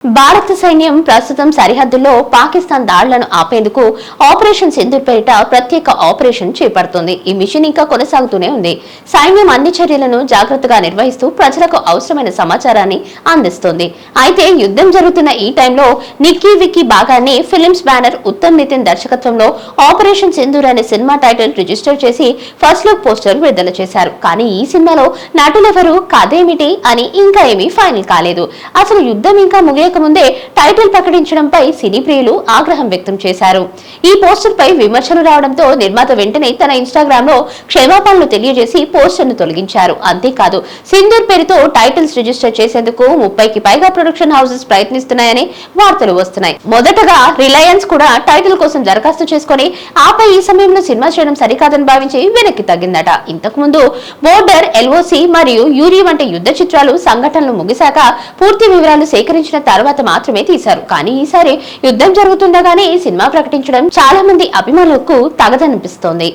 భారత సైన్యం ప్రస్తుతం సరిహద్దుల్లో పాకిస్తాన్ దాడులను ఆపేందుకు ఆపరేషన్ సింధూర్ పేరిట ప్రత్యేక ఆపరేషన్ చేపడుతోంది. ఈ మిషన్ ఇంకా కొనసాగుతూనే ఉంది. సైన్యం అన్ని చర్యలను జాగ్రత్తగా నిర్వహిస్తూ ప్రజలకు అవసరమైన సమాచారాన్ని అందిస్తోంది. అయితే యుద్ధం జరుగుతున్న ఈ టైంలో నిక్కీ విక్కీ భాగాన్ని ఫిలిమ్స్ బ్యానర్ ఉత్తమ్ నితిన్ దర్శకత్వంలో ఆపరేషన్ సింధూర్ అనే సినిమా టైటిల్ రిజిస్టర్ చేసి ఫస్ట్ లుక్ పోస్టర్ విడుదల చేశారు. కానీ ఈ సినిమాలో నటులెవరు, కథేమిటి అని ఇంకా ఏమీ ఫైనల్ కాలేదు. అసలు యుద్ధం ఇంకా ముందే టైటిల్ ప్రకటించడంపై సినీ ప్రియులు ఆగ్రహం వ్యక్తం చేశారు. ఈ పోస్టర్ పై విమర్శలు రావడంతో నిర్మాత వెంటనే తన ఇన్స్టాగ్రామ్ లో క్షమాపణలు తెలియజేసి పోస్టర్ ను తొలగించారు. అంతేకాదు, సింధూర్ పేరుతో టైటిల్స్ రిజిస్టర్ చేసేందుకు 30కి పైగా ప్రొడక్షన్ హౌసెస్ ప్రయత్నిస్తున్నాయని వార్తలు వస్తున్నాయి. మొదటగా రిలయన్స్ కూడా టైటిల్ కోసం దరఖాస్తు చేసుకుని ఆపై ఈ సమయంలో సినిమా చేయడం సరికాదని భావించి వెనక్కి తగ్గిందట. ఇంతకు ముందు బోర్డర్, ఎల్ఓసి మరియు యూరి వంటి యుద్ధ చిత్రాలు సంఘటనలు ముగిశాక పూర్తి వివరాలు సేకరించిన తర్వాత మాత్రమే తీశారు. కానీ ఈసారి యుద్ధం జరుగుతుండగానే ఈ సినిమా ప్రకటించడం చాలా మంది అభిమానులకు తగదనిపిస్తోంది.